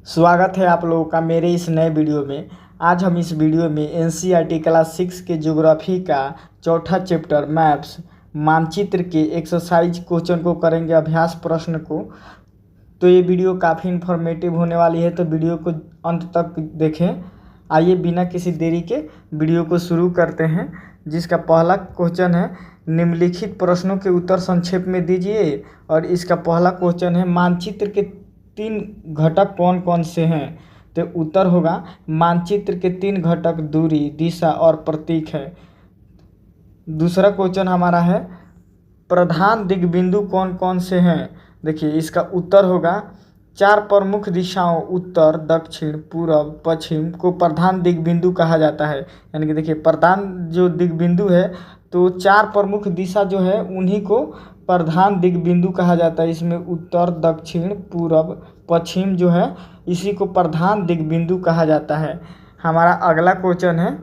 स्वागत है आप लोगों का मेरे इस नए वीडियो में। आज हम इस वीडियो में एनसीईआरटी क्लास 6 के ज्योग्राफी का चौथा चैप्टर मैप्स मानचित्र के एक्सरसाइज क्वेश्चन को करेंगे, अभ्यास प्रश्न को। तो ये वीडियो काफ़ी इन्फॉर्मेटिव होने वाली है, तो वीडियो को अंत तक देखें। आइए बिना किसी देरी के वीडियो को शुरू करते हैं, जिसका पहला क्वेश्चन है निम्नलिखित प्रश्नों के उत्तर संक्षेप में दीजिए। और इसका पहला क्वेश्चन है मानचित्र के 3 घटक कौन कौन से हैं। तो उत्तर होगा मानचित्र के 3 घटक दूरी, दिशा और प्रतीक है। दूसरा क्वेश्चन हमारा है प्रधान दिग्बिंदु कौन कौन से हैं। देखिए इसका उत्तर होगा 4 प्रमुख दिशाओं उत्तर, दक्षिण, पूर्व, पश्चिम को प्रधान दिग्बिंदु कहा जाता है। यानी कि देखिए प्रधान जो दिग्बिंदु है, तो 4 प्रमुख दिशा जो है उन्हीं को प्रधान दिग्बिंदु कहा जाता है। इसमें उत्तर, दक्षिण, पूर्व, पश्चिम जो है इसी को प्रधान दिग्बिंदु कहा जाता है। हमारा अगला क्वेश्चन है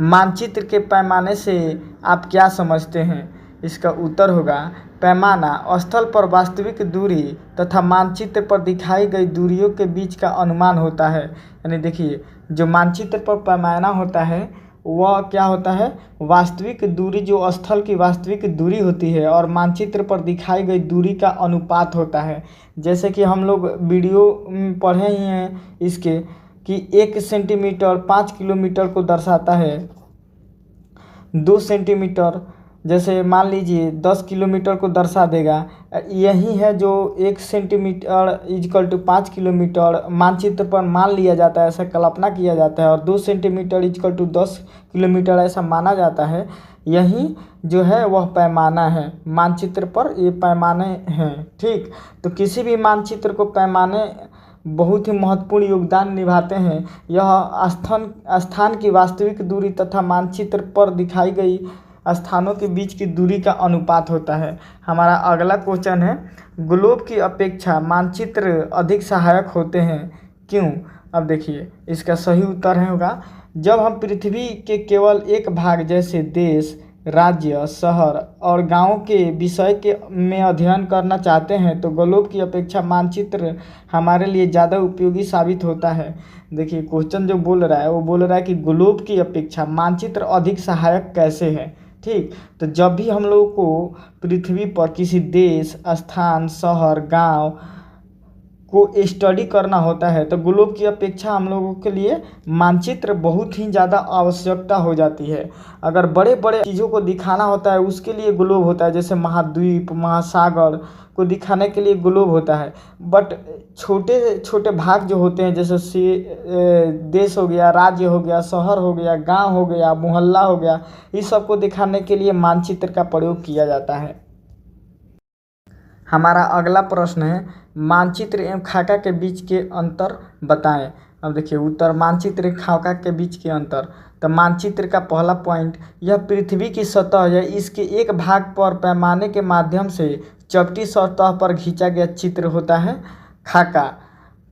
मानचित्र के पैमाने से आप क्या समझते हैं। इसका उत्तर होगा पैमाना स्थल पर वास्तविक दूरी तथा मानचित्र पर दिखाई गई दूरियों के बीच का अनुमान होता है। यानी देखिए जो मानचित्र पर पैमाना होता है वह क्या होता है, वास्तविक दूरी, जो स्थल की वास्तविक दूरी होती है और मानचित्र पर दिखाई गई दूरी का अनुपात होता है। जैसे कि हम लोग वीडियो पढ़े ही हैं इसके कि 1 सेंटीमीटर 5 किलोमीटर को दर्शाता है। 2 सेंटीमीटर जैसे मान लीजिए 10 किलोमीटर को दर्शा देगा। यही है जो 1 सेंटीमीटर इक्वल टू 5 किलोमीटर मानचित्र पर मान लिया जाता है, ऐसा कल्पना किया जाता है। और 2 सेंटीमीटर इक्वल टू 10 किलोमीटर ऐसा माना जाता है। यही जो है वह पैमाना है, मानचित्र पर ये पैमाने हैं। ठीक, तो किसी भी मानचित्र को पैमाने बहुत ही महत्वपूर्ण योगदान निभाते हैं। यह स्थान की वास्तविक दूरी तथा मानचित्र पर दिखाई गई स्थानों के बीच की दूरी का अनुपात होता है। हमारा अगला क्वेश्चन है ग्लोब की अपेक्षा मानचित्र अधिक सहायक होते हैं, क्यों। अब देखिए इसका सही उत्तर होगा जब हम पृथ्वी के केवल एक भाग जैसे देश, राज्य, शहर और गांव के विषय के में अध्ययन करना चाहते हैं तो ग्लोब की अपेक्षा मानचित्र हमारे लिए ज़्यादा उपयोगी साबित होता है। देखिए क्वेश्चन जो बोल रहा है वो बोल रहा है कि ग्लोब की अपेक्षा मानचित्र अधिक सहायक कैसे है। ठीक, तो जब भी हम लोगों को पृथ्वी पर किसी देश, स्थान, शहर, गांव को स्टडी करना होता है तो ग्लोब की अपेक्षा हम लोगों के लिए मानचित्र बहुत ही ज़्यादा आवश्यकता हो जाती है। अगर बड़े बड़े चीज़ों को दिखाना होता है उसके लिए ग्लोब होता है, जैसे महाद्वीप, महासागर को दिखाने के लिए ग्लोब होता है। बट छोटे छोटे भाग जो होते हैं जैसे देश हो गया, राज्य हो गया, शहर हो गया, गांव हो गया, मोहल्ला हो गया, इस सब को दिखाने के लिए मानचित्र का प्रयोग किया जाता है। हमारा अगला प्रश्न है मानचित्र एवं खाका के बीच के अंतर बताएं। अब देखिए उत्तर मानचित्र एवं खाका के बीच के अंतर। तो मानचित्र का पहला पॉइंट, यह पृथ्वी की सतह या इसके एक भाग पर पैमाने के माध्यम से चपटी सतह पर खींचा गया चित्र होता है खाका।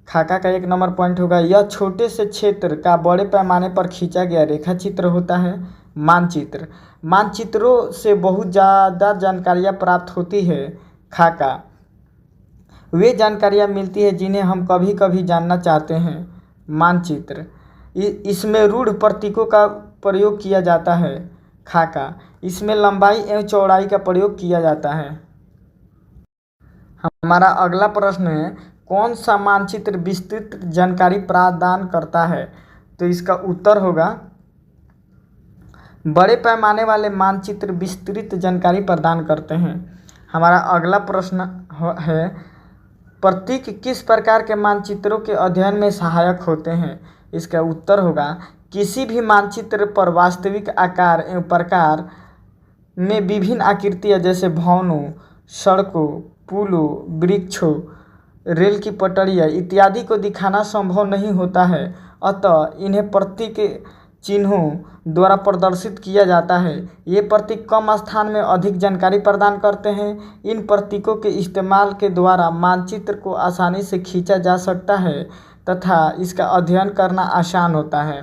खाका का 1 नंबर पॉइंट होगा यह छोटे से क्षेत्र का बड़े पैमाने पर खींचा गया रेखा चित्र होता है मानचित्र। मानचित्रों से बहुत ज़्यादा जानकारियाँ प्राप्त होती है खाका। वे जानकारियाँ मिलती है जिन्हें हम कभी कभी जानना चाहते हैं मानचित्र। इसमें रूढ़ प्रतीकों का प्रयोग किया जाता है खाका। इसमें लंबाई एवं चौड़ाई का प्रयोग किया जाता है। हमारा अगला प्रश्न है कौन सा मानचित्र विस्तृत जानकारी प्रदान करता है। तो इसका उत्तर होगा बड़े पैमाने वाले मानचित्र विस्तृत जानकारी प्रदान करते हैं। हमारा अगला प्रश्न है प्रतीक किस प्रकार के मानचित्रों के अध्ययन में सहायक होते हैं। इसका उत्तर होगा किसी भी मानचित्र पर वास्तविक आकार एवं प्रकार में विभिन्न आकृतियाँ जैसे भवनों, सड़कों, पुलों, वृक्षों, रेल की पटरियाँ इत्यादि को दिखाना संभव नहीं होता है। अतः इन्हें प्रतीक चिन्हों द्वारा प्रदर्शित किया जाता है। ये प्रतीक कम स्थान में अधिक जानकारी प्रदान करते हैं। इन प्रतीकों के इस्तेमाल के द्वारा मानचित्र को आसानी से खींचा जा सकता है तथा इसका अध्ययन करना आसान होता है।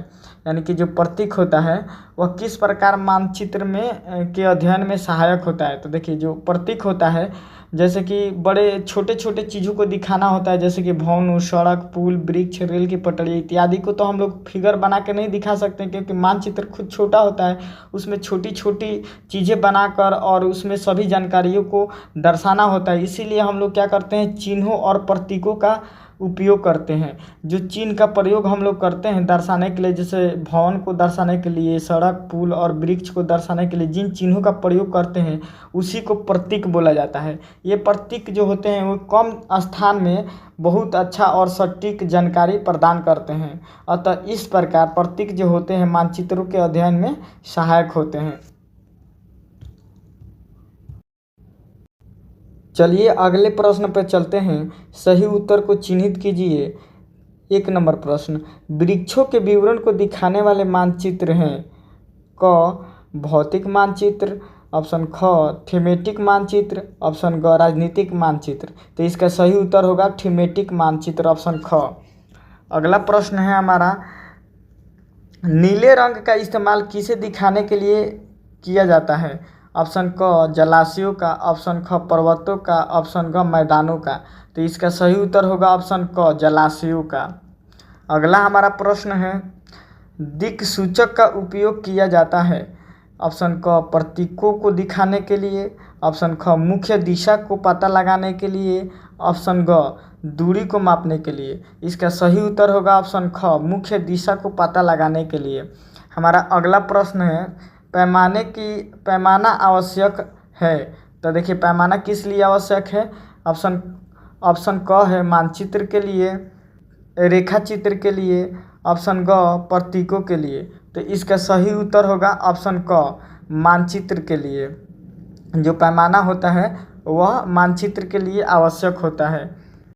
यानी कि जो प्रतीक होता है वह किस प्रकार मानचित्र में के अध्ययन में सहायक होता है। तो देखिए जो प्रतीक होता है जैसे कि बड़े छोटे छोटे चीज़ों को दिखाना होता है, जैसे कि भवन, सड़क, पुल, वृक्ष, रेल की पटरी इत्यादि को तो हम लोग फिगर बना के नहीं दिखा सकते, क्योंकि मानचित्र खुद छोटा होता है। उसमें छोटी छोटी चीज़ें बनाकर और उसमें सभी जानकारियों को दर्शाना होता है। इसीलिए हम लोग क्या करते हैं, चिन्हों और प्रतीकों का उपयोग करते हैं। जो चिन्ह का प्रयोग हम लोग करते हैं दर्शाने के लिए, जैसे भवन को दर्शाने के लिए, सड़क, पुल और वृक्ष को दर्शाने के लिए जिन चिन्हों का प्रयोग करते हैं उसी को प्रतीक बोला जाता है। ये प्रतीक जो होते हैं वो कम स्थान में बहुत अच्छा और सटीक जानकारी प्रदान करते हैं। अतः इस प्रकार प्रतीक जो होते हैं मानचित्रों के अध्ययन में सहायक होते हैं। चलिए अगले प्रश्न पर चलते हैं। सही उत्तर को चिन्हित कीजिए। 1 नंबर प्रश्न, वृक्षों के विवरण को दिखाने वाले मानचित्र हैं। क भौतिक मानचित्र, ऑप्शन ख थीमेटिक मानचित्र, ऑप्शन ग राजनीतिक मानचित्र। तो इसका सही उत्तर होगा थीमेटिक मानचित्र, ऑप्शन ख। अगला प्रश्न है हमारा, नीले रंग का इस्तेमाल किसे दिखाने के लिए किया जाता है। ऑप्शन क जलाशयों का, ऑप्शन ख पर्वतों का, ऑप्शन ग मैदानों का। तो इसका सही उत्तर होगा ऑप्शन क जलाशयों का। अगला हमारा प्रश्न है, दिक् सूचक का उपयोग किया जाता है। ऑप्शन क प्रतीकों को दिखाने के लिए, ऑप्शन ख मुख्य दिशा को पता लगाने के लिए, ऑप्शन ग दूरी को मापने के लिए। इसका सही उत्तर होगा ऑप्शन ख मुख्य दिशा को पता लगाने के लिए। हमारा अगला प्रश्न है, पैमाना आवश्यक है। तो देखिए पैमाना किस लिए आवश्यक है। ऑप्शन क है मानचित्र के लिए, रेखा चित्र के लिए, ऑप्शन ग प्रतीकों के लिए। तो इसका सही उत्तर होगा ऑप्शन क मानचित्र के लिए। जो पैमाना होता है वह मानचित्र के लिए आवश्यक होता है।